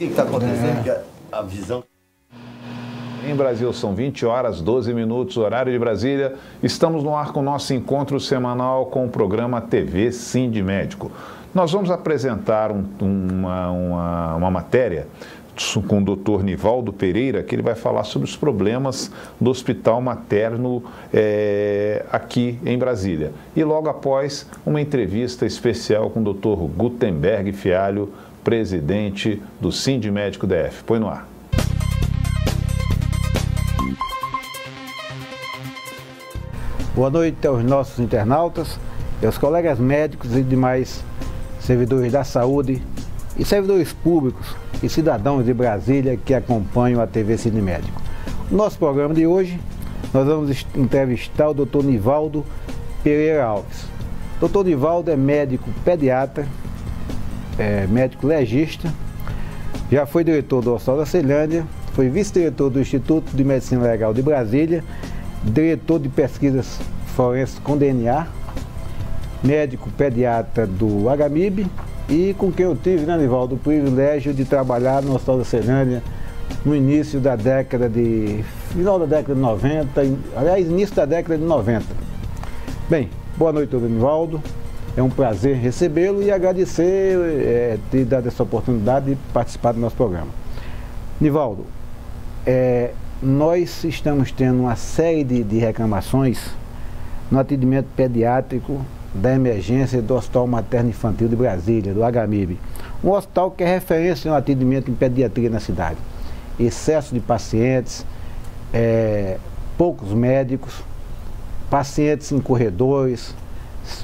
que está acontecendo, que a visão... Em Brasil são 20 horas, 12 minutos, horário de Brasília. Estamos no ar com o nosso encontro semanal com o programa TV Sindmédico. Nós vamos apresentar uma matéria com o Dr. Nivaldo Pereira, que ele vai falar sobre os problemas do Hospital Materno aqui em Brasília. E logo após, uma entrevista especial com o Dr. Gutenberg Fialho, presidente do Sindmédico DF. Põe no ar. Boa noite aos nossos internautas, aos colegas médicos e demais servidores da saúde e servidores públicos e cidadãos de Brasília que acompanham a TV Sindmédico. No nosso programa de hoje, nós vamos entrevistar o Dr. Nivaldo Pereira Alves. O Dr. Nivaldo é médico pediatra, médico legista, já foi diretor do Hospital da Ceilândia, foi vice-diretor do Instituto de Medicina Legal de Brasília, diretor de pesquisas forenses com DNA, médico pediatra do HMIB e com quem eu tive, né, Nivaldo, o privilégio de trabalhar no Hospital da Ceilândia no início da final da década de 90, aliás, início da década de 90. Bem, boa noite, doutor Nivaldo. É um prazer recebê-lo e agradecer ter dado essa oportunidade de participar do nosso programa. Nivaldo, nós estamos tendo uma série de reclamações no atendimento pediátrico da emergência do Hospital Materno Infantil de Brasília, do HMIB. Um hospital que é referência no atendimento em pediatria na cidade. Excesso de pacientes, poucos médicos, pacientes em corredores,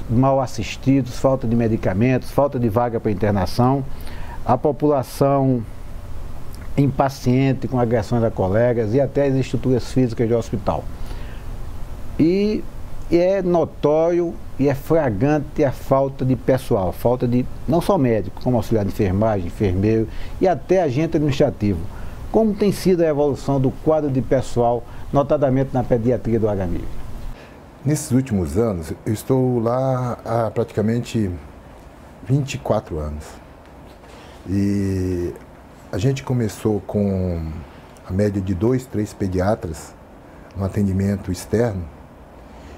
mal assistidos, falta de medicamentos, falta de vaga para internação, a população impaciente com agressões a colegas e até as estruturas físicas do hospital. E é notório e é flagrante a falta de pessoal, falta de não só médico, como auxiliar de enfermagem, enfermeiro e até agente administrativo. Como tem sido a evolução do quadro de pessoal, notadamente na pediatria do HMIB? Nesses últimos anos, eu estou lá há praticamente 24 anos. E a gente começou com a média de 2, 3 pediatras no atendimento externo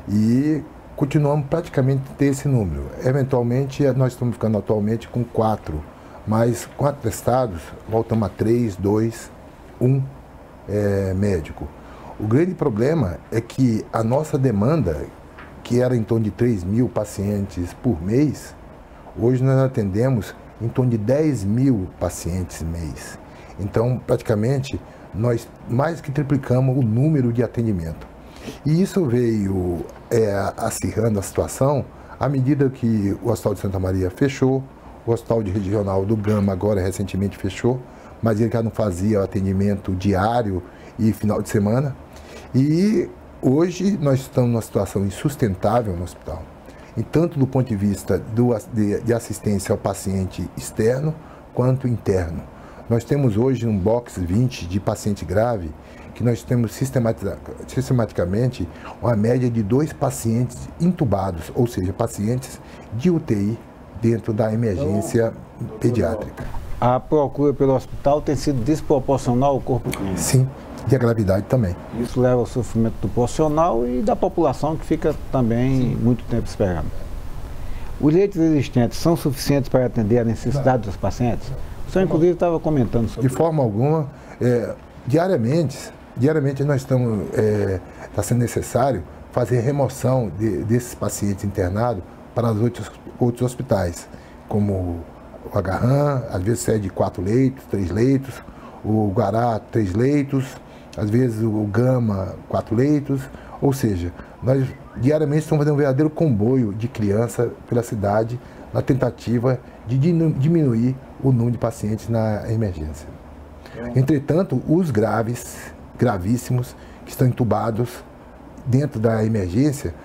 e continuamos praticamente a ter esse número. Eventualmente, nós estamos ficando atualmente com 4, mas com atestados, voltamos a 3, 2, 1 médico. O grande problema é que a nossa demanda, que era em torno de 3.000 pacientes por mês, hoje nós atendemos em torno de 10.000 pacientes mês. Então, praticamente, nós mais que triplicamos o número de atendimento. E isso veio acirrando a situação à medida que o Hospital de Santa Maria fechou, o Hospital de Regional do Gama agora recentemente fechou, mas ele já não fazia o atendimento diário e final de semana. E hoje nós estamos numa situação insustentável no hospital. E tanto do ponto de vista de assistência ao paciente externo, quanto interno. Nós temos hoje um box 20 de paciente grave, que nós temos sistematicamente uma média de 2 pacientes intubados, ou seja, pacientes de UTI dentro da emergência pediátrica. A procura pelo hospital tem sido desproporcional ao corpo clínico? Sim, e a gravidade também. Isso leva ao sofrimento do profissional e da população que fica também muito tempo esperando. Os leitos existentes são suficientes para atender a necessidade dos pacientes? O senhor, inclusive, estava comentando sobre isso. De forma alguma, diariamente nós estamos, está sendo necessário fazer remoção desses pacientes internados para os outros hospitais, como o Agarram, às vezes cede 4 leitos, 3 leitos, o Guará 3 leitos, às vezes o Gama 4 leitos, ou seja, nós diariamente estamos fazendo um verdadeiro comboio de criança pela cidade na tentativa de diminuir o número de pacientes na emergência. Entretanto, os gravíssimos, que estão entubados dentro da emergência,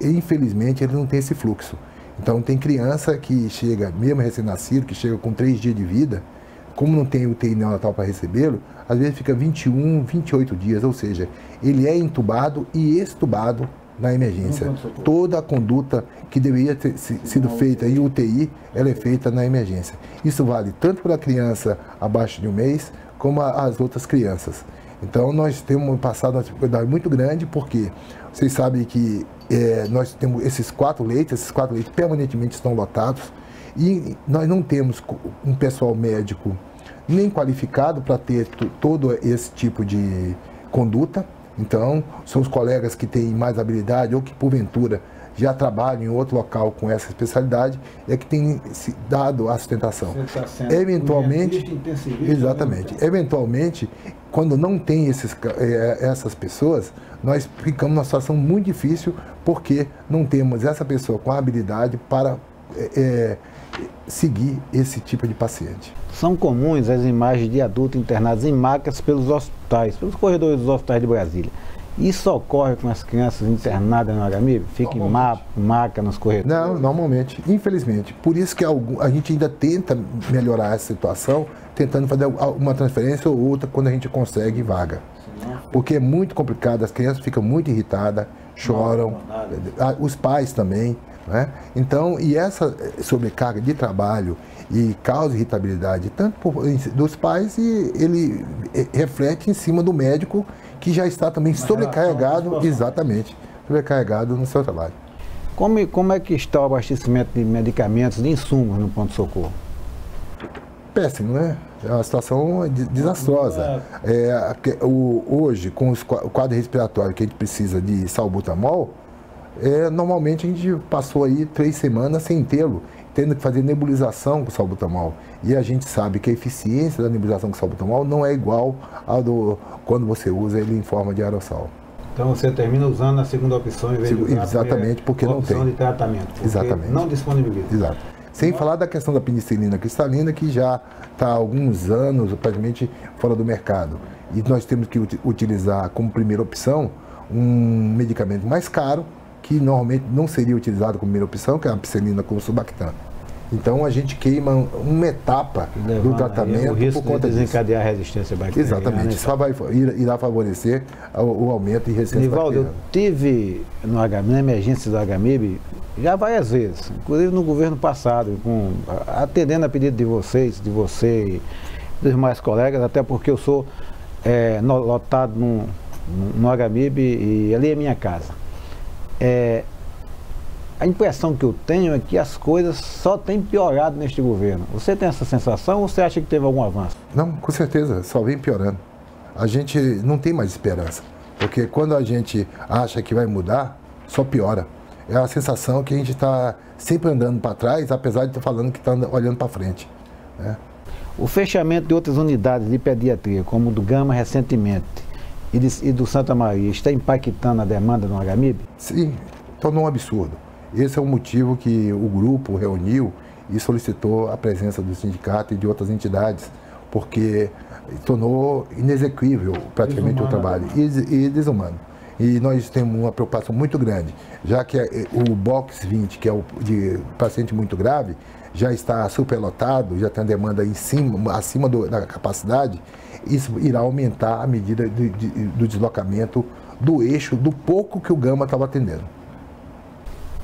infelizmente eles não têm esse fluxo. Então tem criança que chega, mesmo recém-nascido, que chega com 3 dias de vida, como não tem UTI neonatal para recebê-lo, às vezes fica 21, 28 dias, ou seja, ele é entubado e extubado na emergência. Toda a conduta que deveria ter sido feita em UTI, ela é feita na emergência. Isso vale tanto para a criança abaixo de 1 mês, como as outras crianças. Então, nós temos passado uma dificuldade muito grande, porque vocês sabem que nós temos esses 4 leitos permanentemente estão lotados, e nós não temos um pessoal médico nem qualificado para ter todo esse tipo de conduta. Então, são os colegas que têm mais habilidade ou que, porventura, já trabalham em outro local com essa especialidade, é que tem se dado a sustentação. Eventualmente, exatamente. Eventualmente, quando não tem essas pessoas, nós ficamos numa situação muito difícil, porque não temos essa pessoa com a habilidade para seguir esse tipo de paciente. São comuns as imagens de adultos internados em macas pelos hospitais, pelos corredores dos hospitais de Brasília. Isso ocorre com as crianças internadas no HMIB? Fica em maca nos corredores? Não, normalmente, infelizmente. Por isso que a gente ainda tenta melhorar essa situação, tentando fazer uma transferência ou outra quando a gente consegue vaga. Porque é muito complicado, as crianças ficam muito irritadas, choram, os pais também. Né? Então, e essa sobrecarga de trabalho e causa irritabilidade tanto dos pais, e ele reflete em cima do médico, que já está também sobrecarregado, exatamente, sobrecarregado no seu trabalho. Como é que está o abastecimento de medicamentos, de insumos no pronto-socorro? Péssimo, né? É uma situação desastrosa. Hoje, com o quadro respiratório que a gente precisa de salbutamol, normalmente a gente passou aí 3 semanas sem tê-lo, tendo que fazer nebulização com salbutamol. E a gente sabe que a eficiência da nebulização com salbutamol não é igual à quando você usa ele em forma de aerossol. Então você termina usando a segunda opção em vez de usar exatamente, porque não tem. Opção de tratamento, porque exatamente. Não disponibiliza. Exato. Sem falar da questão da penicilina cristalina, que já está há alguns anos praticamente fora do mercado. E nós temos que utilizar como primeira opção um medicamento mais caro, que normalmente não seria utilizado como primeira opção, que é a ampicilina com sulbactam. Então a gente queima uma etapa do tratamento o risco por conta de desencadear a resistência bacteriana. Exatamente, só irá favorecer o aumento de resistência bacteriana. Eu tive na emergência do HMIB já várias vezes, inclusive no governo passado, atendendo a pedido de vocês, de você e dos demais colegas, até porque eu sou lotado no HMIB e ali é minha casa. A impressão que eu tenho é que as coisas só têm piorado neste governo. Você tem essa sensação ou você acha que teve algum avanço? Não, com certeza, só vem piorando. A gente não tem mais esperança, porque quando a gente acha que vai mudar, só piora. É a sensação que a gente está sempre andando para trás, apesar de estar falando que está olhando para frente. Né? O fechamento de outras unidades de pediatria, como o do Gama recentemente, e do Santa Maria, está impactando a demanda no HMIB? Sim, tornou um absurdo. Esse é o motivo que o grupo reuniu e solicitou a presença do sindicato e de outras entidades, porque tornou inexequível praticamente o trabalho e desumano. E nós temos uma preocupação muito grande, já que o box 20, que é o de paciente muito grave, já está superlotado, já tem a demanda acima da capacidade. Isso irá aumentar a medida do deslocamento do eixo, do pouco que o Gama estava atendendo.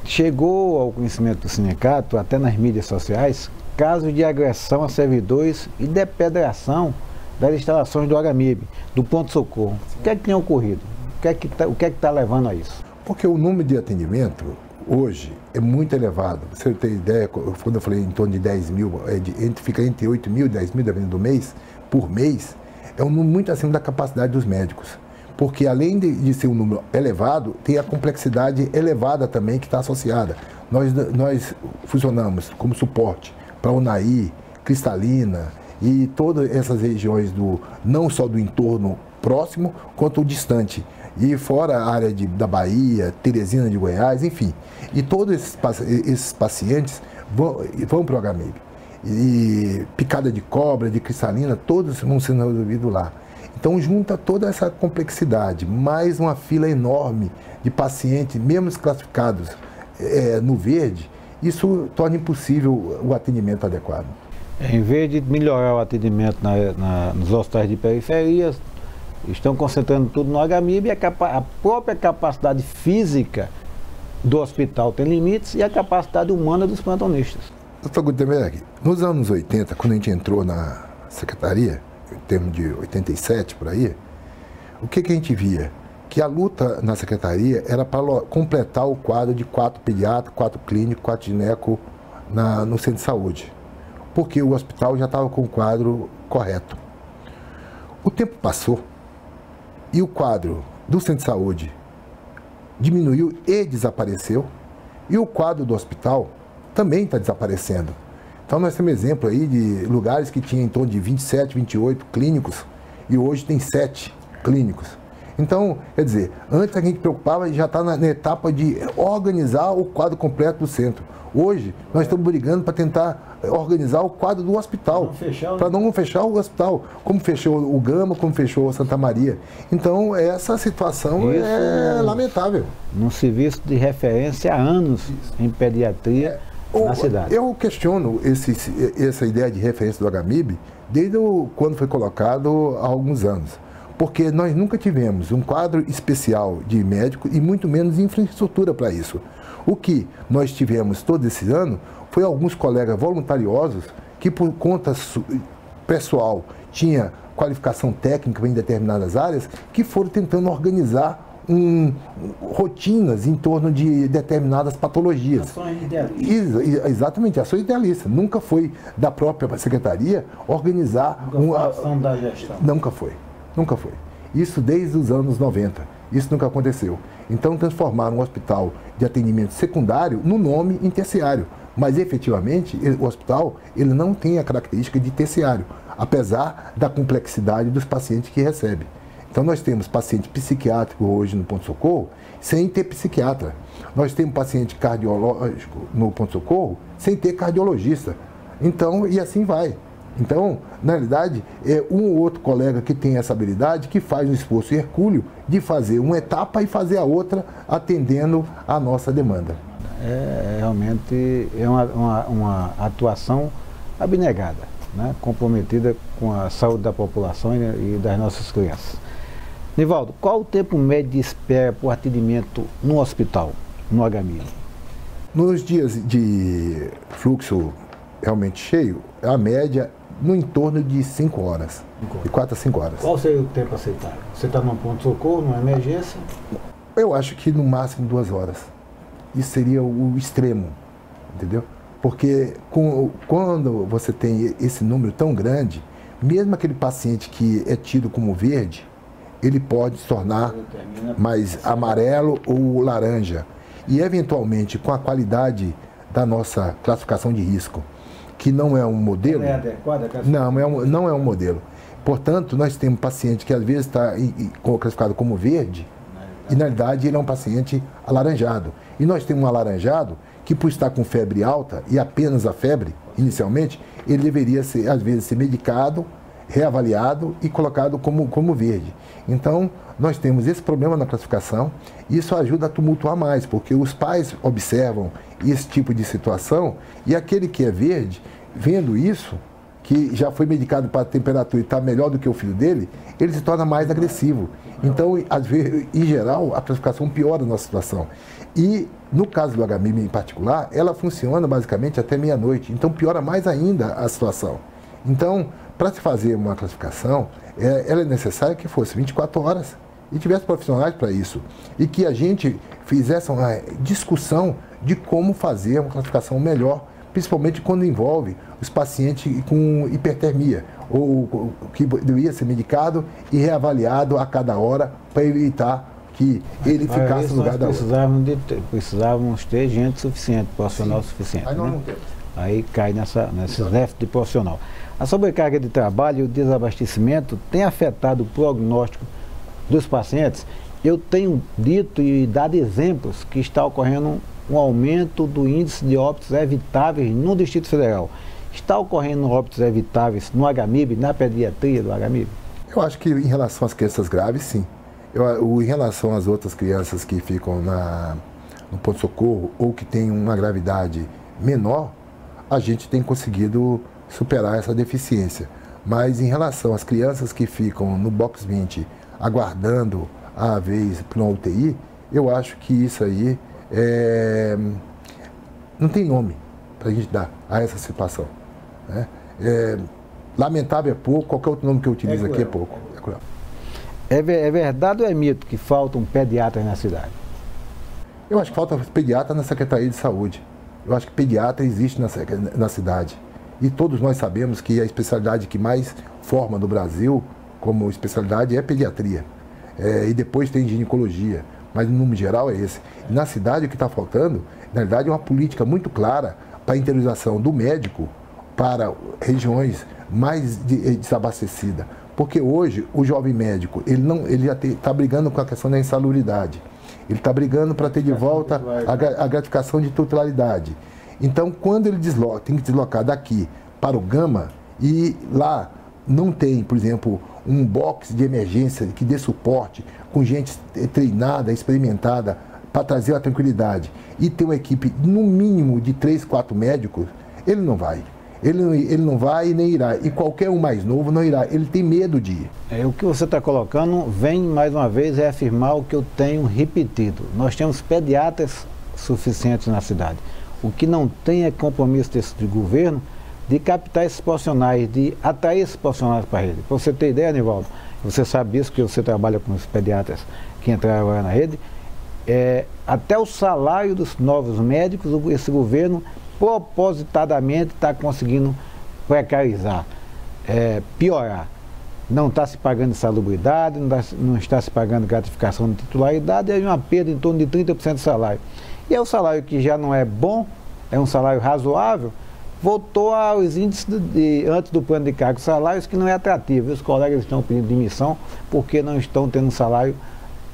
Chegou ao conhecimento do sindicato, até nas mídias sociais, casos de agressão a servidores e depredação das instalações do HMIB, do ponto-socorro. O que é que tem ocorrido? O que é que está levando a isso? Porque o número de atendimento hoje é muito elevado. Você tem ideia, quando eu falei em torno de 10 mil, fica entre 8 mil e 10 mil, dependendo do mês, por mês, é um número muito acima da capacidade dos médicos. Porque além de ser um número elevado, tem a complexidade elevada também que está associada. Nós funcionamos como suporte para UNAI, Cristalina e todas essas regiões, não só do entorno próximo, quanto o distante. E fora a área da Bahia, Teresina de Goiás, enfim. E todos esses pacientes vão para o HMIB. E picada de cobra, de cristalina, todos vão sendo resolvidos lá. Então junta toda essa complexidade, mais uma fila enorme de pacientes, mesmo classificados no verde, isso torna impossível o atendimento adequado. Em vez de melhorar o atendimento nos hospitais de periferias, Estão concentrando tudo no HMIB e a própria capacidade física do hospital tem limites e a capacidade humana dos plantonistas. Doutor Gutenberg, nos anos 80, quando a gente entrou na secretaria, em termos de 87 por aí, o que a gente via? Que a luta na secretaria era para completar o quadro de 4 pediatras, 4 clínicos, 4 gineco no centro de saúde, porque o hospital já estava com o quadro correto. O tempo passou e o quadro do centro de saúde diminuiu e desapareceu, e o quadro do hospital também está desaparecendo. Então nós temos exemplo aí de lugares que tinham em torno de 27, 28 clínicos e hoje tem 7 clínicos. Então, quer dizer, antes a gente preocupava e já está na etapa de organizar o quadro completo do centro. Hoje, nós estamos brigando para tentar organizar o quadro do hospital, para não fechar o hospital, como fechou o Gama, como fechou o Santa Maria. Então, essa situação é lamentável. Num serviço de referência há anos em pediatria na cidade. Eu questiono essa ideia de referência do HMIB desde quando foi colocado há alguns anos. Porque nós nunca tivemos um quadro especial de médico e muito menos infraestrutura para isso. O que nós tivemos todo esse ano foi alguns colegas voluntariosos que, por conta pessoal, tinha qualificação técnica em determinadas áreas, que foram tentando organizar rotinas em torno de determinadas patologias. Ações idealistas. Exatamente, ações idealistas. Nunca foi da própria secretaria organizar uma ação da gestão. Nunca foi. Nunca foi. Isso desde os anos 90. Isso nunca aconteceu. Então, transformaram um hospital de atendimento secundário no nome em terciário. Mas, efetivamente, o hospital ele não tem a característica de terciário, apesar da complexidade dos pacientes que recebe. Então, nós temos paciente psiquiátrico hoje no ponto-socorro sem ter psiquiatra. Nós temos paciente cardiológico no ponto-socorro sem ter cardiologista. Então, e assim vai. Então, na realidade, é um ou outro colega que tem essa habilidade que faz um esforço hercúleo de fazer uma etapa e fazer a outra atendendo a nossa demanda. Realmente é uma atuação abnegada, né? Comprometida com a saúde da população e das nossas crianças. Nivaldo, qual o tempo médio de espera por atendimento no hospital, no HMIB? Nos dias de fluxo realmente cheio, a média no entorno de 5 horas, de 4 a 5 horas. Qual seria o tempo aceitável? Você está num ponto-socorro, numa emergência? Eu acho que no máximo 2 horas. Isso seria o extremo, entendeu? Porque quando você tem esse número tão grande, mesmo aquele paciente que é tido como verde, ele pode se tornar mais amarelo ou laranja. E, eventualmente, com a qualidade da nossa classificação de risco, que não é um modelo... É adequada? Não é um modelo. Portanto, nós temos paciente que às vezes está classificado como verde e, na realidade, ele é um paciente alaranjado. E nós temos um alaranjado que, por estar com febre alta e apenas a febre, inicialmente, ele deveria, às vezes, ser medicado, reavaliado e colocado como verde. Então, nós temos esse problema na classificação e isso ajuda a tumultuar mais, porque os pais observam esse tipo de situação e aquele que é verde, vendo isso, que já foi medicado para a temperatura e está melhor do que o filho dele, ele se torna mais agressivo. Então, às vezes, em geral, a classificação piora a nossa situação. E, no caso do HMIB em particular, ela funciona basicamente até meia-noite, então piora mais ainda a situação. Então, para se fazer uma classificação, ela é necessária que fosse 24 horas e tivesse profissionais para isso. E que a gente fizesse uma discussão de como fazer uma classificação melhor, principalmente quando envolve os pacientes com hipertermia, ou que deveria ser medicado e reavaliado a cada hora para evitar que ele ficasse no lugar da outra. Precisávamos ter gente suficiente, profissional suficiente. Aí nós não né? temos. Aí cai nesse déficit de profissional. A sobrecarga de trabalho e o desabastecimento tem afetado o prognóstico dos pacientes. Eu tenho dito e dado exemplos que está ocorrendo um aumento do índice de óbitos evitáveis no Distrito Federal. Está ocorrendo óbitos evitáveis no HMIB, na pediatria do HMIB? Eu acho que em relação às crianças graves, sim. Em relação às outras crianças que ficam no ponto-socorro ou que têm uma gravidade menor, a gente tem conseguido superar essa deficiência. Mas em relação às crianças que ficam no box 20 aguardando a vez para uma UTI, eu acho que isso aí não tem nome para a gente dar a essa situação, né? Lamentável é pouco, qualquer outro nome que eu utilizo aqui é pouco. É cruel. É verdade ou é mito que faltam pediatras na cidade? Eu acho que falta pediatra na Secretaria de Saúde. Eu acho que pediatra existe na cidade. E todos nós sabemos que a especialidade que mais forma no Brasil, como especialidade, é pediatria. E depois tem ginecologia. Mas no número geral é esse. E na cidade o que está faltando, na verdade, é uma política muito clara para a interiorização do médico para regiões mais desabastecidas. Porque hoje o jovem médico, ele já está brigando com a questão da insalubridade. Ele está brigando para ter de volta a gratificação de titularidade. Então, quando ele tem que deslocar daqui para o Gama, e lá não tem, por exemplo, um box de emergência que dê suporte, com gente treinada, experimentada, para trazer a tranquilidade, e ter uma equipe, no mínimo, de 3, 4 médicos, ele não vai. Ele não vai e nem irá. E qualquer um mais novo não irá. Ele tem medo de ir. O que você está colocando vem, mais uma vez, reafirmar o que eu tenho repetido. Nós temos pediatras suficientes na cidade. O que não tem é compromisso desse governo de captar esses profissionais, de atrair esses profissionais para a rede. Para você ter ideia, Nivaldo, você sabe isso, que você trabalha com os pediatras que entraram agora na rede, até o salário dos novos médicos, esse governo propositadamente está conseguindo precarizar, piorar. Não está se pagando insalubridade, não está se pagando gratificação de titularidade, é uma perda em torno de 30% do salário. E é o salário que já não é bom, é um salário razoável, voltou aos índices antes do plano de cargos e salários, que não é atrativo. Os colegas estão pedindo demissão porque não estão tendo um salário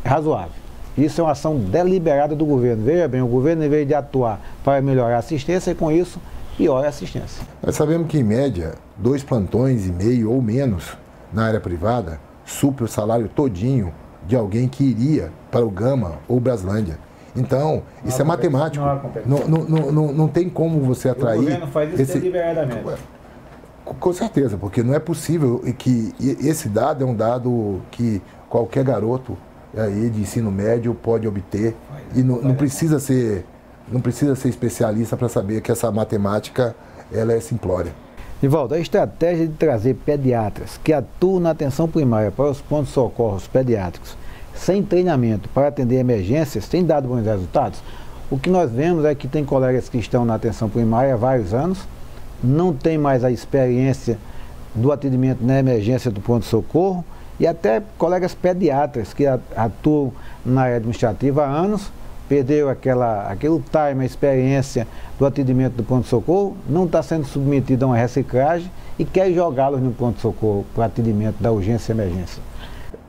razoável. Isso é uma ação deliberada do governo. Veja bem, o governo, em vez de atuar para melhorar a assistência, com isso, piora a assistência. Nós sabemos que, em média, 2 plantões e meio ou menos na área privada supre o salário todinho de alguém que iria para o Gama ou Braslândia. Então, isso é matemático. Não tem como você atrair... O governo faz isso deliberadamente. Com certeza, porque não é possível que esse dado é um dado que qualquer garoto aí de ensino médio pode obter, e não precisa ser especialista para saber que essa matemática ela é simplória. Nivaldo, a estratégia de trazer pediatras que atuam na atenção primária para os pontos de socorros pediátricos sem treinamento para atender emergências tem dado bons resultados. O que nós vemos é que tem colegas que estão na atenção primária há vários anos, não tem mais a experiência do atendimento na emergência do ponto de socorro, e até colegas pediatras que atuam na área administrativa há anos, perdeu aquele time, a experiência do atendimento do ponto-de-socorro, não está sendo submetido a uma reciclagem e quer jogá-los no ponto-de-socorro para atendimento da urgência e emergência.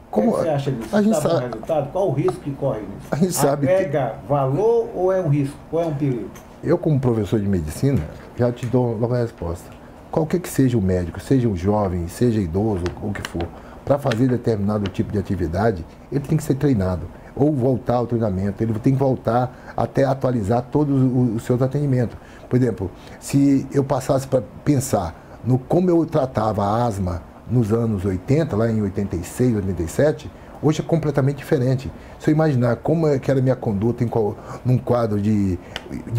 Como você acha disso? A gente sabe sabe, o resultado? Qual o risco que corre nisso? A gente sabe agrega valor ou é um risco? Ou é um perigo? Eu, como professor de medicina, já te dou logo a resposta. Qualquer que seja o médico, seja um jovem, seja idoso, o que for, para fazer determinado tipo de atividade, ele tem que ser treinado, ou voltar ao treinamento, ele tem que voltar até atualizar todos os seus atendimentos. Por exemplo, se eu passasse para pensar no como eu tratava a asma nos anos 80, lá em 86, 87, hoje é completamente diferente. Se eu imaginar como é que era a minha conduta num quadro de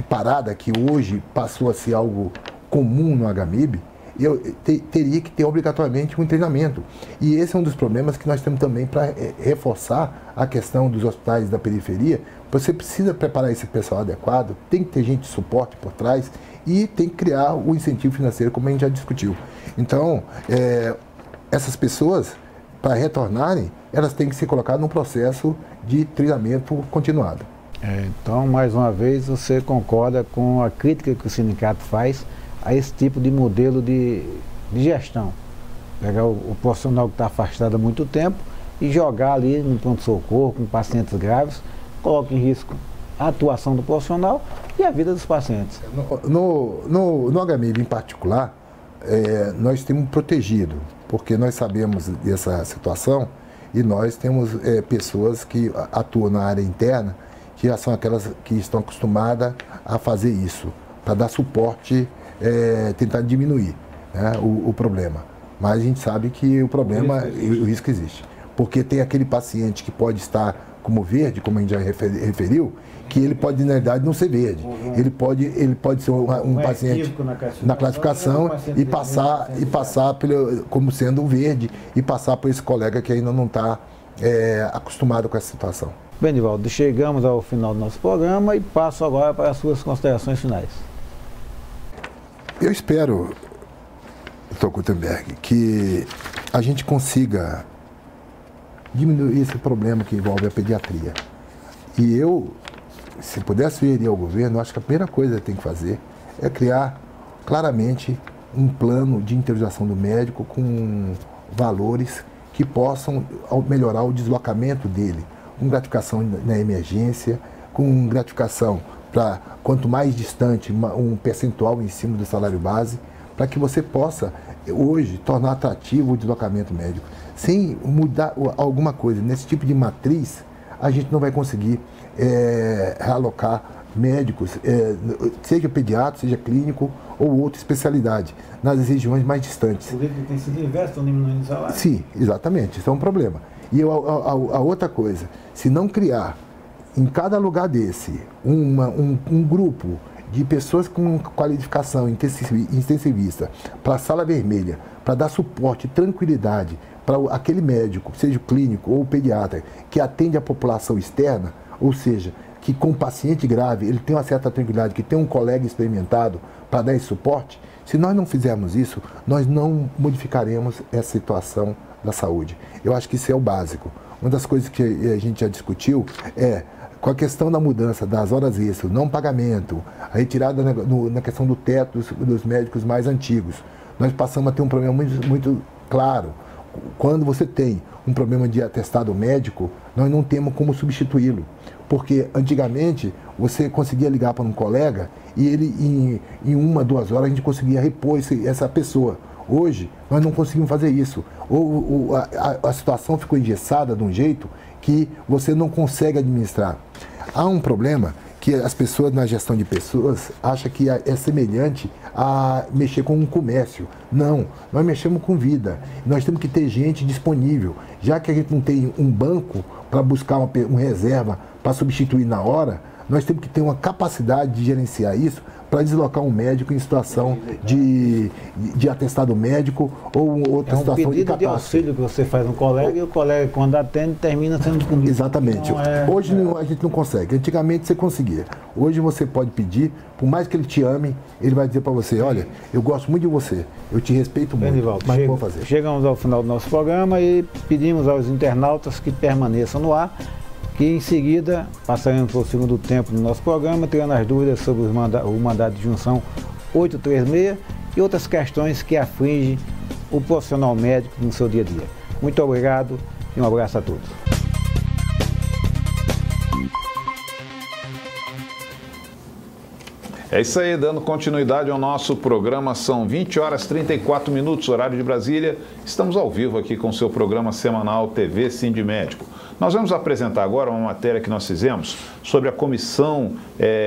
parada, que hoje passou a ser algo comum no HMIB, eu teria que ter obrigatoriamente um treinamento. E esse é um dos problemas que nós temos também para reforçar a questão dos hospitais da periferia. Você precisa preparar esse pessoal adequado, tem que ter gente de suporte por trás e tem que criar o incentivo financeiro, como a gente já discutiu. Então, essas pessoas, para retornarem, elas têm que ser colocadas num processo de treinamento continuado. Então, mais uma vez, você concorda com a crítica que o sindicato faz a esse tipo de modelo de gestão. Pegar o profissional que está afastado há muito tempo e jogar ali no pronto-socorro com pacientes graves, coloca em risco a atuação do profissional e a vida dos pacientes. No HMIB em particular, nós temos protegido, porque nós sabemos dessa situação e nós temos pessoas que atuam na área interna, que já são aquelas que estão acostumadas a fazer isso, para dar suporte, tentar diminuir, né, o problema. Mas a gente sabe que o problema, o risco existe. Porque tem aquele paciente que pode estar como verde, como a gente já referiu, que ele pode, na realidade, não ser verde. Ele pode ser um paciente na classificação e passar como sendo verde e passar por esse colega que ainda não está acostumado com essa situação. Bem, Nivaldo, chegamos ao final do nosso programa e passo agora para as suas considerações finais. Eu espero, Dr. Gutenberg, que a gente consiga diminuir esse problema que envolve a pediatria. E eu, se pudesse sugerir ao governo, acho que a primeira coisa que tem que fazer é criar claramente um plano de interiorização do médico com valores que possam melhorar o deslocamento dele, com gratificação na emergência, com gratificação para, quanto mais distante, um percentual em cima do salário base, para que você possa, hoje, tornar atrativo o deslocamento médico. Sem mudar alguma coisa nesse tipo de matriz, a gente não vai conseguir realocar médicos, seja pediatra, seja clínico ou outra especialidade, nas regiões mais distantes. Inclusive, tem sido inverso, estão diminuindo o salário. Sim, exatamente, isso é um problema. E a outra coisa, se não criar em cada lugar desse um grupo de pessoas com qualificação intensivista para a sala vermelha, para dar suporte e tranquilidade para aquele médico, seja o clínico ou o pediatra, que atende a população externa, ou seja, que com paciente grave ele tem uma certa tranquilidade, que tem um colega experimentado para dar esse suporte, se nós não fizermos isso, nós não modificaremos essa situação da saúde. Eu acho que isso é o básico. Uma das coisas que a gente já discutiu com a questão da mudança das horas extras, não pagamento, a retirada na questão do teto dos médicos mais antigos. Nós passamos a ter um problema muito claro. Quando você tem um problema de atestado médico, nós não temos como substituí-lo. Porque antigamente você conseguia ligar para um colega e ele em 1, 2 horas a gente conseguia repor essa pessoa. Hoje nós não conseguimos fazer isso. A situação ficou engessada de um jeito que você não consegue administrar. Há um problema que as pessoas na gestão de pessoas acham que é semelhante a mexer com um comércio. Não, nós mexemos com vida. Nós temos que ter gente disponível. Já que a gente não tem um banco para buscar uma reserva para substituir na hora, nós temos que ter uma capacidade de gerenciar isso para deslocar um médico em situação de atestado médico ou outra situação de catástrofe. É um pedido de auxílio que você faz no colega e o colega, quando atende, termina sendo punido. Exatamente. Hoje a gente não consegue. Antigamente você conseguia. Hoje você pode pedir, por mais que ele te ame, ele vai dizer para você, olha, eu gosto muito de você, eu te respeito muito, Nivaldo, mas vou fazer. Chegamos ao final do nosso programa e pedimos aos internautas que permaneçam no ar, que em seguida passaremos para o segundo tempo do nosso programa, tirando as dúvidas sobre o mandado de junção 836 e outras questões que afligem o profissional médico no seu dia a dia. Muito obrigado e um abraço a todos. É isso aí, dando continuidade ao nosso programa, são 20h34, horário de Brasília. Estamos ao vivo aqui com o seu programa semanal TV Sindmédico. Nós vamos apresentar agora uma matéria que nós fizemos sobre a comissão,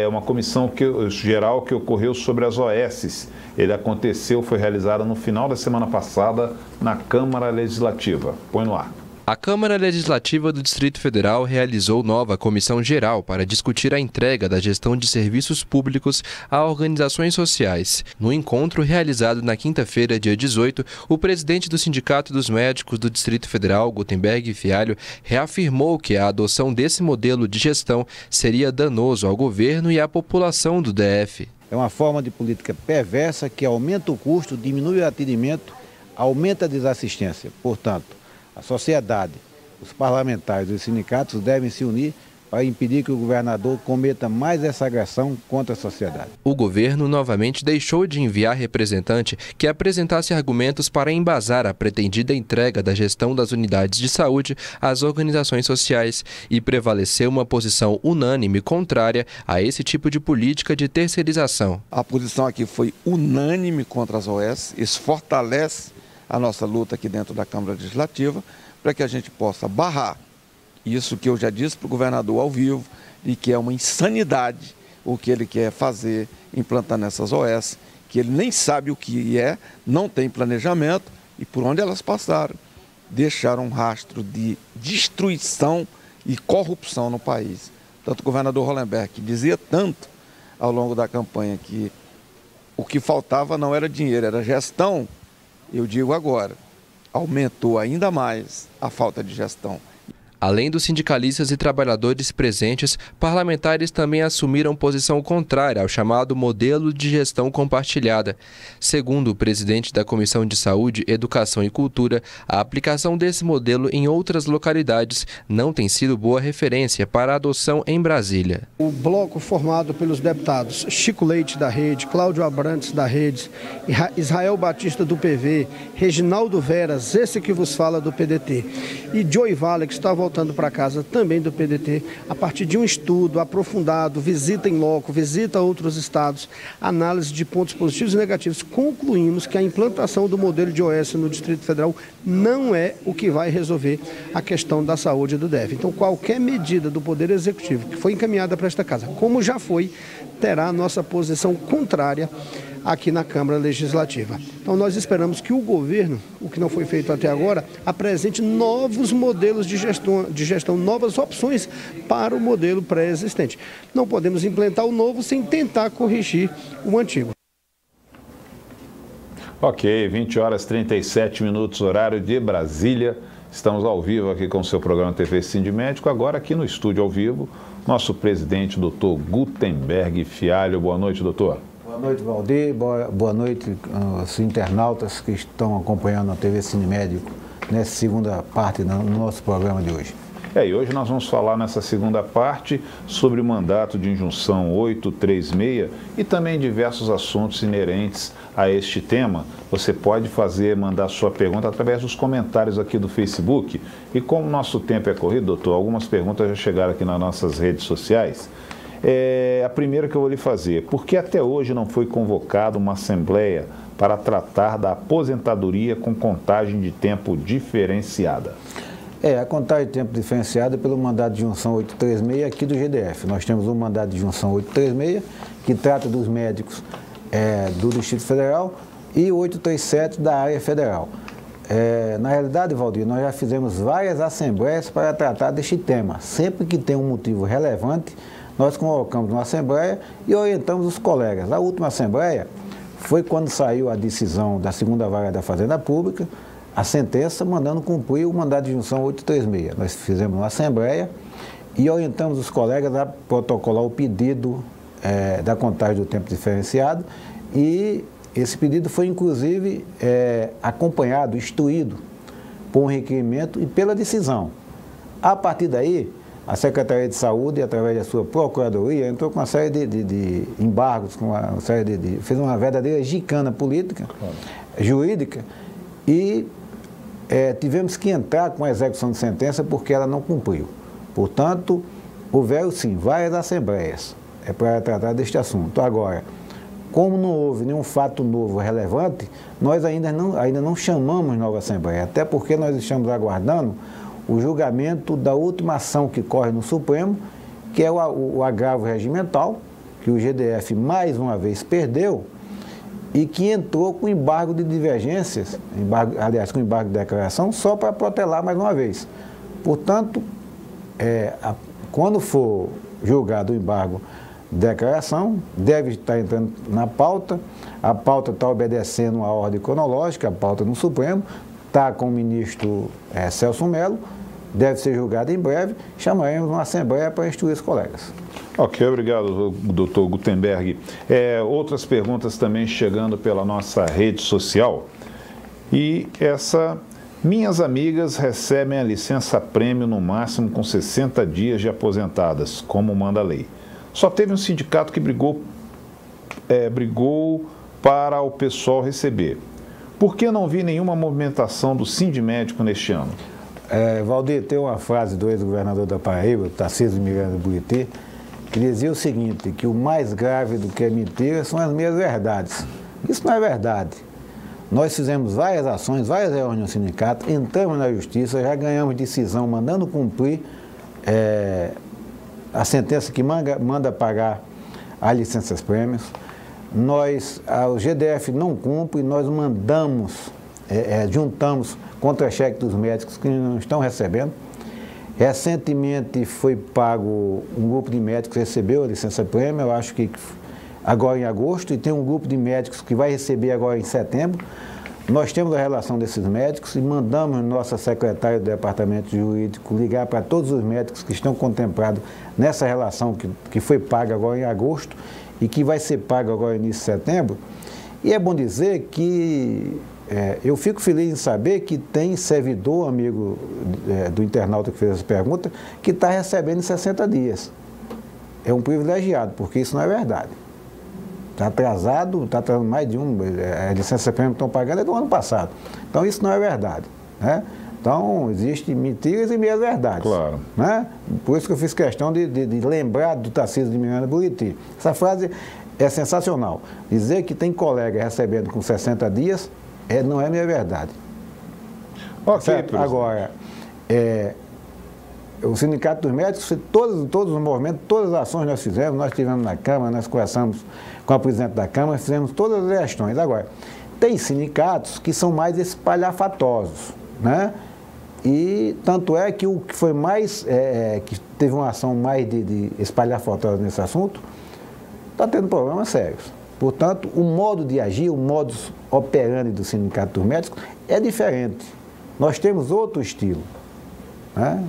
uma comissão geral que ocorreu sobre as OS. Ele aconteceu, foi realizada no final da semana passada na Câmara Legislativa. Põe no ar. A Câmara Legislativa do Distrito Federal realizou nova comissão geral para discutir a entrega da gestão de serviços públicos a organizações sociais. No encontro realizado na quinta-feira, dia 18, o presidente do Sindicato dos Médicos do Distrito Federal, Gutenberg Fialho, reafirmou que a adoção desse modelo de gestão seria danoso ao governo e à população do DF. É uma forma de política perversa que aumenta o custo, diminui o atendimento, aumenta a desassistência. Portanto, a sociedade, os parlamentares e os sindicatos devem se unir para impedir que o governador cometa mais essa agressão contra a sociedade. O governo novamente deixou de enviar representante que apresentasse argumentos para embasar a pretendida entrega da gestão das unidades de saúde às organizações sociais e prevaleceu uma posição unânime contrária a esse tipo de política de terceirização. A posição aqui foi unânime contra as OS, isso fortalece a nossa luta aqui dentro da Câmara Legislativa, para que a gente possa barrar isso que eu já disse para o governador ao vivo, e que é uma insanidade o que ele quer fazer implantando essas OS, que ele nem sabe o que é, não tem planejamento e por onde elas passaram. deixaram um rastro de destruição e corrupção no país. Tanto o governador Hollenberg, que dizia tanto ao longo da campanha que o que faltava não era dinheiro, era gestão, eu digo agora, aumentou ainda mais a falta de gestão. Além dos sindicalistas e trabalhadores presentes, parlamentares também assumiram posição contrária ao chamado modelo de gestão compartilhada. Segundo o presidente da Comissão de Saúde, Educação e Cultura, a aplicação desse modelo em outras localidades não tem sido boa referência para a adoção em Brasília. O bloco formado pelos deputados Chico Leite da Rede, Cláudio Abrantes da Rede, Israel Batista do PV, Reginaldo Veras, esse que vos fala do PDT, e Joey Vale, que está voltando para casa também do PDT, a partir de um estudo aprofundado, visita em loco, visita outros estados, análise de pontos positivos e negativos, concluímos que a implantação do modelo de OS no Distrito Federal não é o que vai resolver a questão da saúde do DF. Então, qualquer medida do Poder Executivo que foi encaminhada para esta casa, como já foi, terá a nossa posição contrária aqui na Câmara Legislativa. Então nós esperamos que o governo, o que não foi feito até agora, apresente novos modelos de gestão, novas opções para o modelo pré-existente. Não podemos implementar o novo sem tentar corrigir o antigo. Ok, 20 horas e 37 minutos, horário de Brasília. Estamos ao vivo aqui com o seu programa TV Sindmédico. Agora aqui no estúdio ao vivo, nosso presidente, doutor Gutenberg Fialho. Boa noite, doutor. Boa noite, Valdir. Boa noite aos internautas que estão acompanhando a TV Sindmédico nessa segunda parte do nosso programa de hoje. E hoje nós vamos falar nessa segunda parte sobre o mandato de injunção 836 e também diversos assuntos inerentes a este tema. Você pode mandar sua pergunta através dos comentários aqui do Facebook. E como nosso tempo é corrido, doutor, algumas perguntas já chegaram aqui nas nossas redes sociais. A primeira que eu vou lhe fazer: por que até hoje não foi convocada uma assembleia para tratar da aposentadoria com contagem de tempo diferenciada? A contagem de tempo diferenciada é pelo mandado de injunção 836 aqui do GDF. Nós temos um mandado de injunção 836 que trata dos médicos do Distrito Federal e 837 da área federal. Na realidade, Valdir, nós já fizemos várias assembleias para tratar deste tema. Sempre que tem um motivo relevante, nós convocamos uma assembleia e orientamos os colegas. A última assembleia foi quando saiu a decisão da segunda vara da Fazenda Pública, a sentença mandando cumprir o mandado de injunção 836. Nós fizemos uma assembleia e orientamos os colegas a protocolar o pedido da contagem do tempo diferenciado, e esse pedido foi inclusive acompanhado, instruído por um requerimento e pela decisão. A partir daí, a Secretaria de Saúde, através da sua Procuradoria, entrou com uma série de embargos, fez uma verdadeira gicana política, jurídica, e tivemos que entrar com a execução de sentença porque ela não cumpriu. Portanto, houveram sim várias assembleias para tratar deste assunto. Agora, como não houve nenhum fato novo relevante, nós ainda não chamamos nova assembleia, até porque nós estamos aguardando o julgamento da última ação que corre no Supremo, que é o agravo regimental, que o GDF mais uma vez perdeu e que entrou com embargo de divergências, com embargo de declaração, só para protelar mais uma vez. Portanto, quando for julgado o embargo de declaração, deve estar entrando na pauta. A pauta está obedecendo uma ordem cronológica, a pauta no Supremo, está com o ministro Celso Mello, deve ser julgado em breve, chamaremos uma assembleia para instruir os colegas. Ok, obrigado, doutor Gutenberg. Outras perguntas também chegando pela nossa rede social. E minhas amigas recebem a licença-prêmio no máximo com 60 dias de aposentadas, como manda a lei. Só teve um sindicato que brigou para o pessoal receber. Por que não vi nenhuma movimentação do Sindmédico neste ano? Valdir, tem uma frase do ex-governador da Paraíba, Tarcísio Miranda Buriti, que dizia o seguinte, que o mais grave do que é mentira são as meias verdades. Isso não é verdade. Nós fizemos várias ações, várias reuniões no sindicato, entramos na justiça, já ganhamos decisão mandando cumprir a sentença que manda pagar as licenças-prêmios. O GDF não cumpre, nós mandamos juntamos contra-cheque dos médicos que não estão recebendo. Recentemente foi pago, um grupo de médicos recebeu a licença-prêmio, eu acho que agora em agosto, e tem um grupo de médicos que vai receber agora em setembro. Nós temos a relação desses médicos e mandamos nossa secretária do Departamento Jurídico ligar para todos os médicos que estão contemplados nessa relação que foi paga agora em agosto e que vai ser paga agora no início de setembro. E é bom dizer que eu fico feliz em saber que tem servidor, amigo do internauta que fez essa pergunta, que está recebendo em 60 dias. É um privilegiado, porque isso não é verdade. Está atrasado, está atrasando mais de a licença-prêmio que estão pagando é do ano passado. Então isso não é verdade, né? Então existem mentiras e meias verdades. Claro. Né? Por isso que eu fiz questão de lembrar do Tarcísio de Miranda Buriti. Essa frase é sensacional. Dizer que tem colega recebendo com 60 dias não é meia verdade. Ok, agora, o Sindicato dos Médicos, todos os movimentos, todas as ações nós fizemos, nós estivemos na Câmara, nós conversamos com a presidente da Câmara, fizemos todas as gestões. Agora, tem sindicatos que são mais espalhafatosos, né? E tanto é que o que foi mais, que teve uma ação mais de espalhafatosa nesse assunto, está tendo problemas sérios. Portanto, o modo de agir, o modus operandi do Sindicato dos Médicos é diferente. Nós temos outro estilo, né?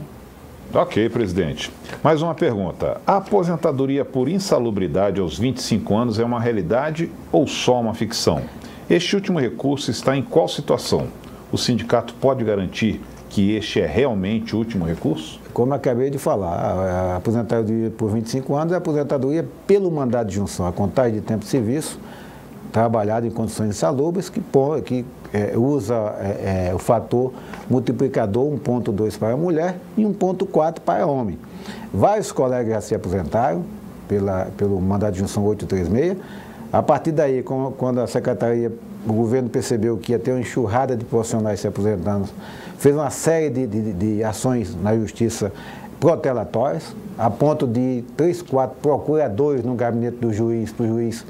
Ok, presidente. Mais uma pergunta. A aposentadoria por insalubridade aos 25 anos é uma realidade ou só uma ficção? Este último recurso está em qual situação? O sindicato pode garantir que este é realmente o último recurso? Como eu acabei de falar, a aposentadoria por 25 anos é a aposentadoria pelo mandado de junção, a contagem de tempo de serviço, trabalhado em condições insalubres, que usa o fator multiplicador 1,2 para a mulher e 1,4 para o homem. Vários colegas já se aposentaram pelo mandado de junção 836. A partir daí, quando a Secretaria, o governo percebeu que ia ter uma enxurrada de profissionais se aposentando, fez uma série de ações na Justiça protelatórias, a ponto de 3, 4 procuradores no gabinete do juiz, para o juiz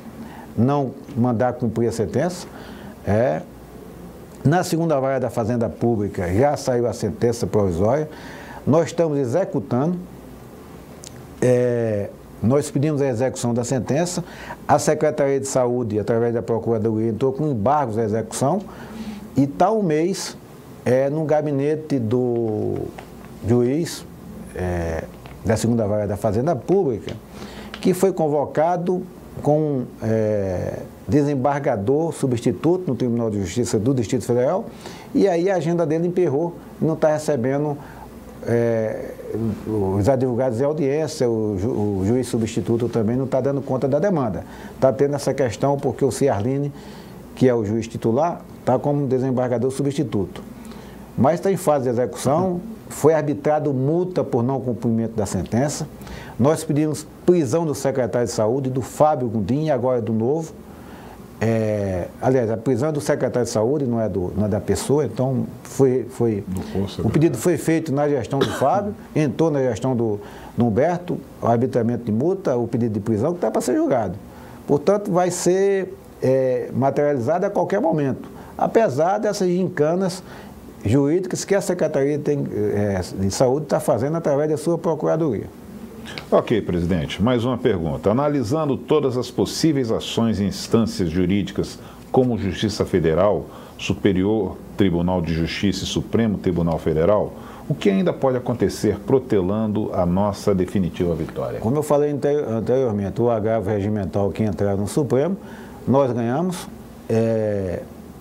não mandar cumprir a sentença. Na segunda vara da Fazenda Pública já saiu a sentença provisória. Nós estamos executando, nós pedimos a execução da sentença, a Secretaria de Saúde, através da Procuradoria, entrou com embargos à execução e está um mês no gabinete do juiz da segunda vara da Fazenda Pública, que foi convocado com desembargador substituto no Tribunal de Justiça do Distrito Federal, e aí a agenda dele emperrou, não está recebendo os advogados de audiência, o juiz substituto também não está dando conta da demanda. Está tendo essa questão porque o Ciarline, que é o juiz titular, está como desembargador substituto. Mas está em fase de execução, foi arbitrado multa por não cumprimento da sentença. Nós pedimos prisão do secretário de Saúde, do Fábio Gondim, e agora do Novo. Aliás, a prisão é do secretário de Saúde, não é da pessoa, então o pedido foi feito na gestão do Fábio, entrou na gestão do Humberto, o arbitramento de multa, o pedido de prisão, que está para ser julgado. Portanto, vai ser materializado a qualquer momento, apesar dessas gincanas jurídicas que a Secretaria de Saúde está fazendo através da sua Procuradoria. Ok, presidente. Mais uma pergunta. Analisando todas as possíveis ações em instâncias jurídicas, como Justiça Federal, Superior Tribunal de Justiça e Supremo Tribunal Federal, o que ainda pode acontecer protelando a nossa definitiva vitória? Como eu falei anteriormente, o agravo regimental que entraram no Supremo, nós ganhamos.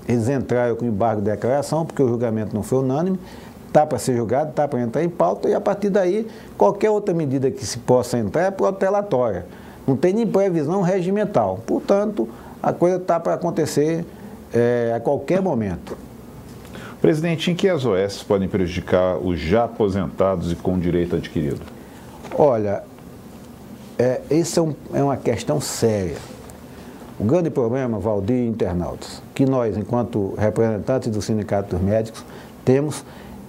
Eles entraram com embargo de declaração, porque o julgamento não foi unânime, está para ser julgado, está para entrar em pauta, e a partir daí, qualquer outra medida que se possa entrar é protelatória. Não tem nem previsão regimental. Portanto, a coisa está para acontecer a qualquer momento. Presidente, em que as OS podem prejudicar os já aposentados e com direito adquirido? Olha, isso é uma questão séria. O grande problema, Valdir e internautas, que nós, enquanto representantes do Sindicato dos Médicos, temos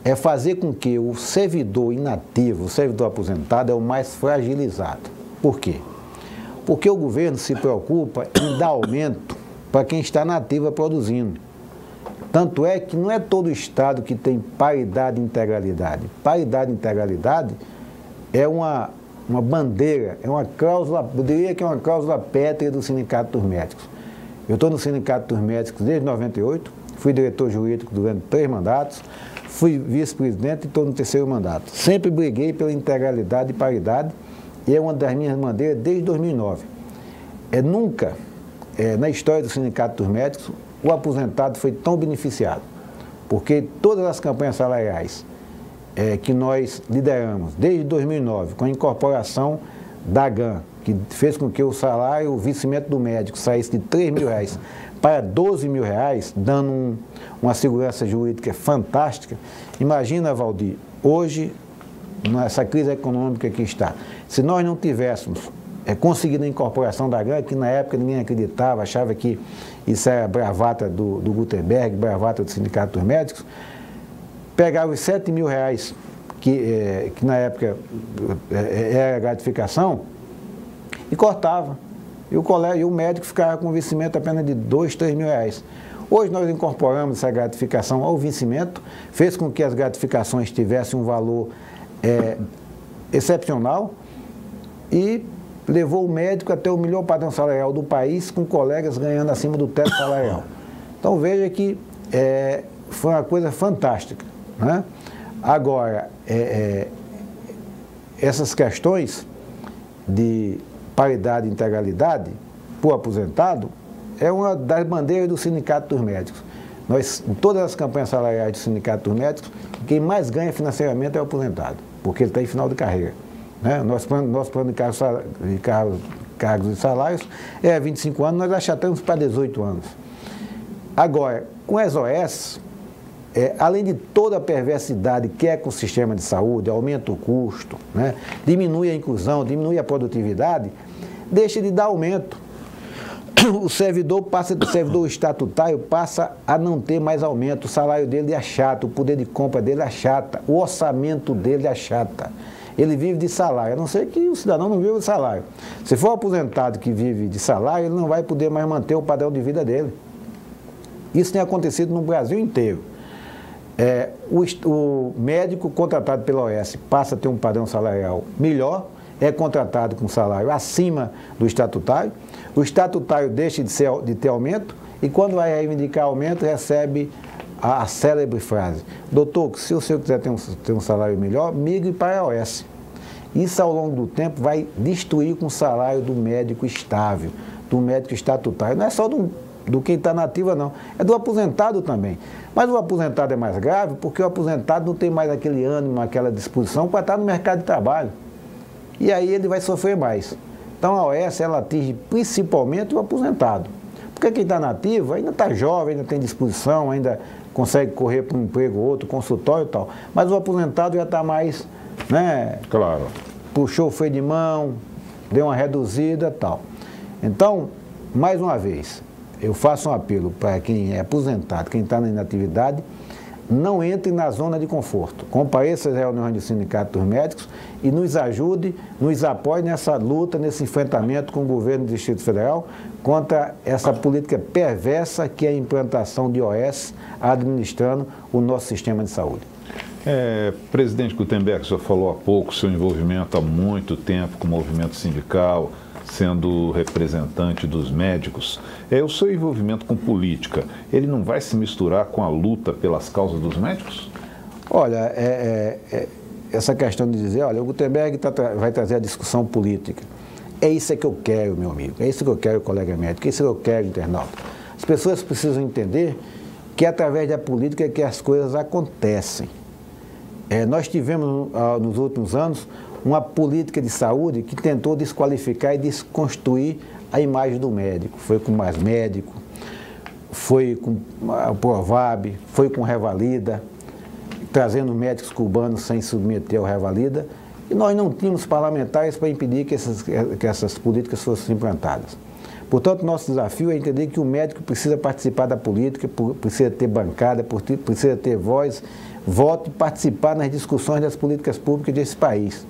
é fazer com que o servidor inativo, o servidor aposentado, é o mais fragilizado. Por quê? Porque o governo se preocupa em dar aumento para quem está na ativa produzindo. Tanto é que não é todo estado que tem paridade e integralidade. Paridade e integralidade é uma bandeira, é uma cláusula, eu diria que é uma cláusula pétrea do Sindicato dos Médicos. Eu estou no Sindicato dos Médicos desde 98, fui diretor jurídico durante 3 mandatos, fui vice-presidente e estou no 3º mandato. Sempre briguei pela integralidade e paridade e é uma das minhas bandeiras desde 2009. Nunca, na história do Sindicato dos Médicos, o aposentado foi tão beneficiado, porque todas as campanhas salariais que nós lideramos desde 2009, com a incorporação da GAN, que fez com que o salário, o vencimento do médico saísse de R$ 3.000 para R$ 12.000, dando uma segurança jurídica fantástica. Imagina, Valdir, hoje, nessa crise econômica que está, se nós não tivéssemos conseguido a incorporação da GAN, que na época ninguém acreditava, achava que isso era bravata do Gutenberg, bravata do Sindicato dos Médicos, pegava os R$ 7.000, que na época era gratificação, e cortava. E o médico ficava com um vencimento apenas de R$ 2.000, R$ 3.000. Hoje nós incorporamos essa gratificação ao vencimento, fez com que as gratificações tivessem um valor excepcional e levou o médico até o melhor padrão salarial do país, com colegas ganhando acima do teto salarial. Então veja que foi uma coisa fantástica, né? Agora, essas questões de paridade e integralidade para o aposentado é uma das bandeiras do Sindicato dos Médicos. Em todas as campanhas salariais do Sindicato dos Médicos, quem mais ganha financeiramente é o aposentado, porque ele está em final de carreira. Né? Nosso plano de cargos e salários é 25 anos, nós achatamos para 18 anos. Agora, com as OS, além de toda a perversidade que é com o sistema de saúde, aumenta o custo, né? Diminui a inclusão, diminui a produtividade, deixa de dar aumento. O servidor estatutário passa a não ter mais aumento, o salário dele achata, o poder de compra dele achata, o orçamento dele achata. Ele vive de salário, a não ser que o cidadão não viva de salário. Se for aposentado que vive de salário, ele não vai poder mais manter o padrão de vida dele. Isso tem acontecido no Brasil inteiro. O médico contratado pela OS passa a ter um padrão salarial melhor, é contratado com salário acima do estatutário, o estatutário deixa de ter aumento e quando vai reivindicar aumento recebe a célebre frase: doutor, se o senhor quiser ter um salário melhor, migre para a OS. Isso ao longo do tempo vai destruir com o salário do médico estável, do médico estatutário. Não é só do quem está na ativa, não. É do aposentado também. Mas o aposentado é mais grave porque o aposentado não tem mais aquele ânimo, aquela disposição para estar no mercado de trabalho. E aí ele vai sofrer mais. Então a OS, ela atinge principalmente o aposentado. Porque quem está na ativa ainda está jovem, ainda tem disposição, ainda consegue correr para um emprego ou outro, consultório e tal. Mas o aposentado já está mais, né? Claro. Puxou o freio de mão, deu uma reduzida e tal. Então, mais uma vez, eu faço um apelo para quem é aposentado, quem está na inatividade, não entre na zona de conforto. Compareça às reuniões do Sindicato dos Médicos e nos ajude, nos apoie nessa luta, nesse enfrentamento com o governo do Distrito Federal contra essa política perversa que é a implantação de OS administrando o nosso sistema de saúde. Presidente Gutenberg, o senhor falou há pouco seu envolvimento há muito tempo com o movimento sindical, sendo representante dos médicos. O seu envolvimento com política, ele não vai se misturar com a luta pelas causas dos médicos? Olha, essa questão de dizer, olha, o Gutenberg vai trazer a discussão política. É isso que eu quero, meu amigo. É isso que eu quero, colega médico. É isso que eu quero, internauta. As pessoas precisam entender que é através da política que as coisas acontecem. Nós tivemos, nos últimos anos, uma política de saúde que tentou desqualificar e desconstruir a imagem do médico. Foi com Mais Médico, foi com o Provab, foi com o Revalida, trazendo médicos cubanos sem submeter ao Revalida, e nós não tínhamos parlamentares para impedir que essas políticas fossem implantadas. Portanto, nosso desafio é entender que o médico precisa participar da política, precisa ter bancada, precisa ter voz, voto e participar nas discussões das políticas públicas desse país.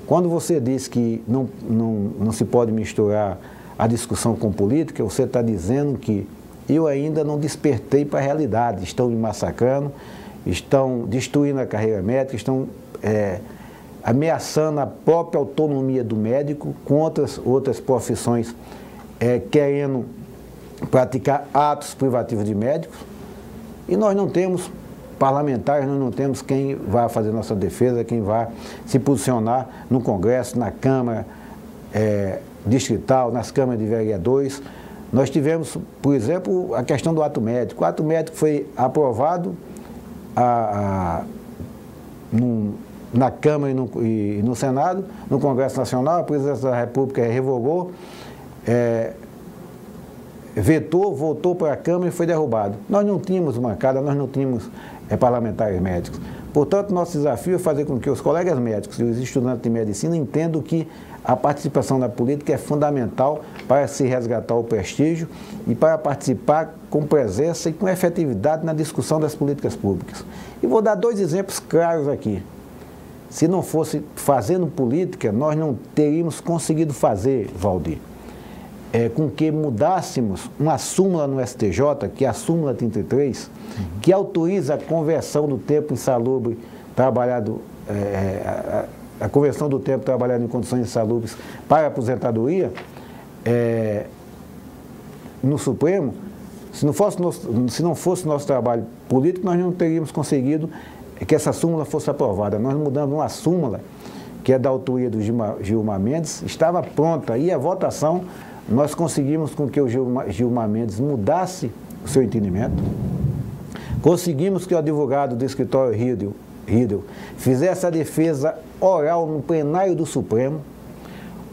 Quando você diz que não se pode misturar a discussão com política, você está dizendo que eu ainda não despertei para a realidade. Estão me massacrando, estão destruindo a carreira médica, estão ameaçando a própria autonomia do médico com outras profissões, querendo praticar atos privativos de médicos. E nós não temos parlamentares, nós não temos quem vá fazer nossa defesa, quem vá se posicionar no Congresso, na Câmara Distrital, nas câmaras de vereadores. Nós tivemos, por exemplo, a questão do ato médico. O ato médico foi aprovado na Câmara e no Senado, no Congresso Nacional, a Presidência da República revogou, vetou, voltou para a Câmara e foi derrubado. Nós não tínhamos bancada, nós não tínhamos parlamentares médicos. Portanto, nosso desafio é fazer com que os colegas médicos e os estudantes de medicina entendam que a participação na política é fundamental para se resgatar o prestígio e para participar com presença e com efetividade na discussão das políticas públicas. E vou dar 2 exemplos claros aqui. Se não fosse fazendo política, nós não teríamos conseguido fazer, Valdir, com que mudássemos uma súmula no STJ, que é a súmula 33, que autoriza a conversão do tempo insalubre trabalhado, a conversão do tempo trabalhado em condições insalubres para a aposentadoria, no Supremo. Se não fosse nosso trabalho político, nós não teríamos conseguido que essa súmula fosse aprovada. Nós mudamos uma súmula, que é da autoria do Gilmar Mendes, estava pronta, e a votação, nós conseguimos com que o Gilmar Mendes mudasse o seu entendimento, conseguimos que o advogado do escritório Riedel fizesse a defesa oral no plenário do Supremo.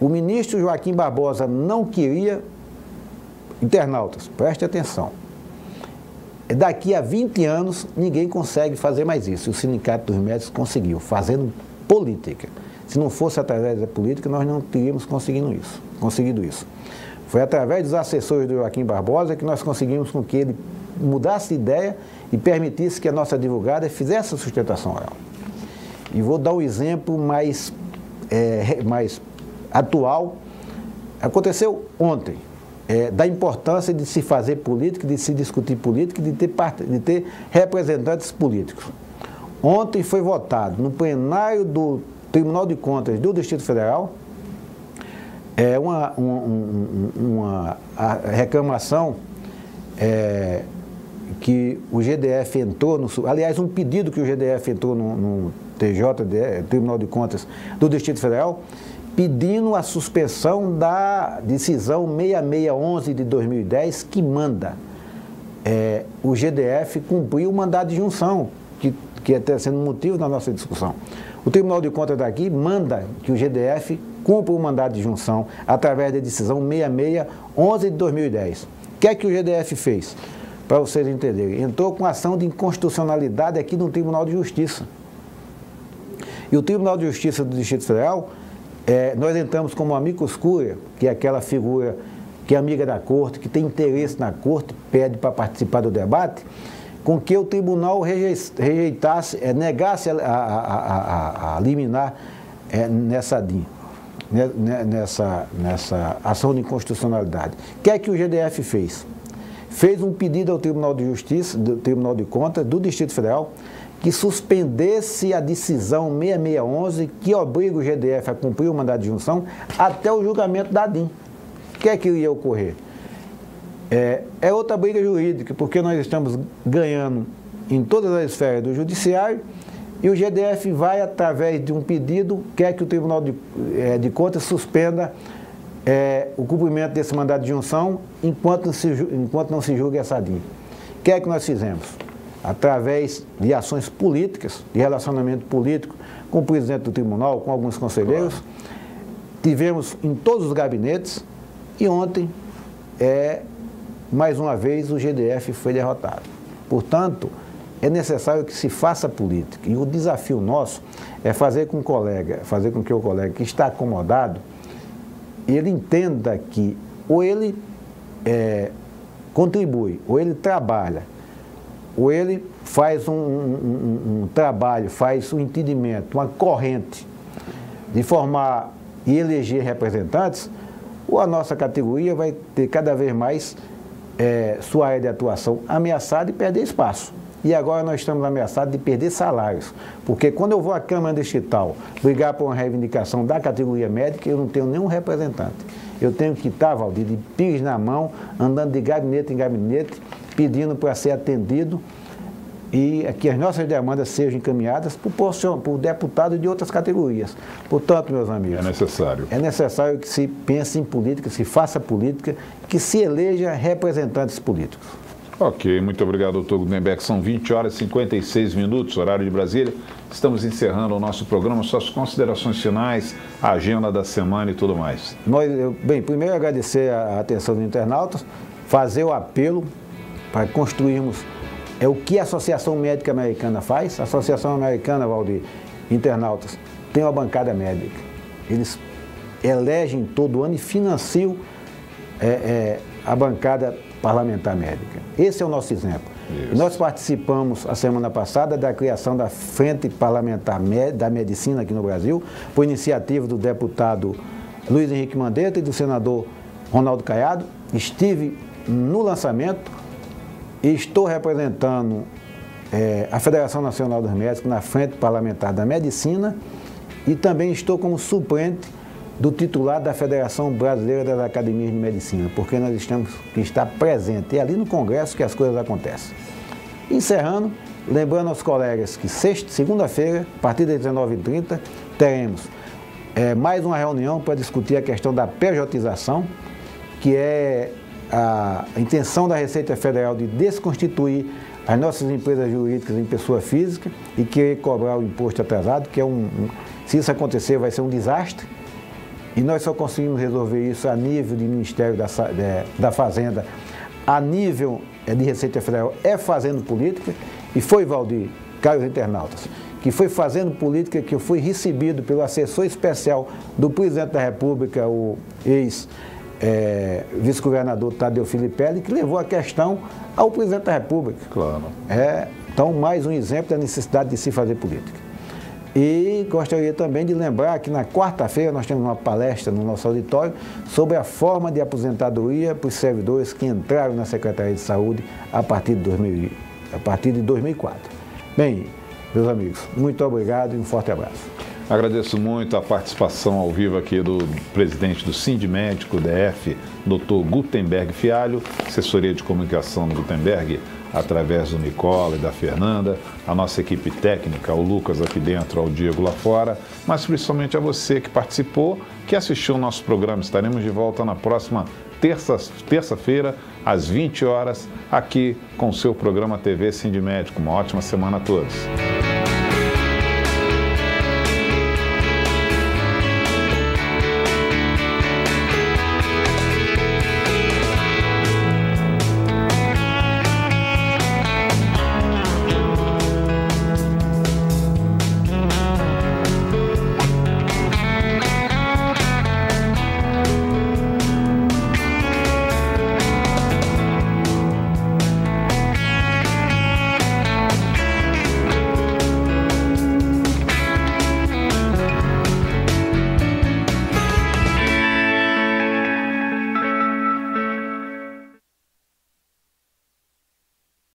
O ministro Joaquim Barbosa não queria. Internautas, preste atenção. Daqui a 20 anos, ninguém consegue fazer mais isso. O Sindicato dos Médicos conseguiu, fazendo política. Se não fosse através da política, nós não teríamos conseguido isso. Foi através dos assessores do Joaquim Barbosa que nós conseguimos com que ele mudasse de ideia e permitisse que a nossa advogada fizesse a sustentação oral. E vou dar um exemplo mais atual. Aconteceu ontem, da importância de se fazer política, de se discutir política, de ter representantes políticos. Ontem foi votado no plenário do Tribunal de Contas do Distrito Federal uma reclamação que o GDF entrou, aliás, um pedido que o GDF entrou no TJD, Tribunal de Contas do Distrito Federal, pedindo a suspensão da decisão 6611 de 2010, que manda o GDF cumprir o mandado de junção, que está sendo motivo da nossa discussão. O Tribunal de Contas daqui manda que o GDF cumpra o mandado de junção através da decisão 6611 de 2010. O que é que o GDF fez? Para vocês entenderem, entrou com ação de inconstitucionalidade aqui no Tribunal de Justiça. E o Tribunal de Justiça do Distrito Federal, nós entramos como amicus curiae, que é aquela figura que é amiga da corte, que tem interesse na corte, pede para participar do debate, com que o tribunal rejeitasse, negasse a liminar nessa ação de inconstitucionalidade. O que é que o GDF fez? Fez um pedido ao Tribunal de Justiça, do Tribunal de Contas do Distrito Federal, que suspendesse a decisão 6611, que obriga o GDF a cumprir o mandado de junção até o julgamento da ADIM. O que é que iria ocorrer? É outra briga jurídica, porque nós estamos ganhando em todas as esferas do judiciário e o GDF vai, através de um pedido, quer que o Tribunal de Contas suspenda o cumprimento desse mandado de junção enquanto não se julga essa ADIM. O que é que nós fizemos? Através de ações políticas, de relacionamento político com o presidente do tribunal, com alguns conselheiros, tivemos em todos os gabinetes e ontem, mais uma vez, o GDF foi derrotado. Portanto, é necessário que se faça política. E o desafio nosso é fazer com que o colega que está acomodado, ele entenda que ou ele contribui, ou ele trabalha, ou ele faz um trabalho, faz um entendimento, uma corrente de formar e eleger representantes, ou a nossa categoria vai ter cada vez mais sua área de atuação ameaçada e perder espaço. E agora nós estamos ameaçados de perder salários, porque quando eu vou à Câmara Distrital brigar por uma reivindicação da categoria médica, eu não tenho nenhum representante. Eu tenho que estar, Valdir, de pires na mão, andando de gabinete em gabinete, pedindo para ser atendido e que as nossas demandas sejam encaminhadas por deputados de outras categorias. Portanto, meus amigos... É necessário que se pense em política, se faça política, que se eleja representantes políticos. Ok, muito obrigado, doutor Gutenberg. São 20 horas e 56 minutos, horário de Brasília. Estamos encerrando o nosso programa, suas considerações finais, a agenda da semana e tudo mais. Primeiro agradecer a atenção dos internautas, fazer o apelo para construirmos o que a Associação Médica Americana faz. A Associação Americana, Valdir, internautas, tem uma bancada médica. Eles elegem todo ano e financiam a bancada parlamentar médica. Esse é o nosso exemplo. E nós participamos, a semana passada, da criação da Frente Parlamentar da Medicina aqui no Brasil, por iniciativa do deputado Luiz Henrique Mandetta e do senador Ronaldo Caiado. Estive no lançamento e estou representando a Federação Nacional dos Médicos na Frente Parlamentar da Medicina e também estou como suplente do titular da Federação Brasileira das Academias de Medicina, porque nós temos que estar presente. É ali no Congresso que as coisas acontecem. Encerrando, lembrando aos colegas que segunda-feira, a partir das 19h30, teremos mais uma reunião para discutir a questão da pejotização, que é a intenção da Receita Federal de desconstituir as nossas empresas jurídicas em pessoa física e querer cobrar o imposto atrasado, que se isso acontecer vai ser um desastre. E nós só conseguimos resolver isso a nível de Ministério da Fazenda, a nível de Receita Federal, fazendo política. E foi, Valdir, caros internautas, que foi fazendo política que eu fui recebido pelo assessor especial do presidente da República, o ex-vice-governador Tadeu Filipelli, que levou a questão ao presidente da República. Claro. Então, mais um exemplo da necessidade de se fazer política. E gostaria também de lembrar que na quarta-feira nós temos uma palestra no nosso auditório sobre a forma de aposentadoria para os servidores que entraram na Secretaria de Saúde a partir de 2004. Bem, meus amigos, muito obrigado e um forte abraço. Agradeço muito a participação ao vivo aqui do presidente do Sindmédico DF, Dr. Gutenberg Fialho, assessoria de comunicação do Gutenberg, através do Nicola e da Fernanda, a nossa equipe técnica, o Lucas aqui dentro, ao Diego lá fora, mas principalmente a você que participou, que assistiu o nosso programa. Estaremos de volta na próxima terça-feira, às 20 horas, aqui com o seu programa TV Sindmédico. Uma ótima semana a todos.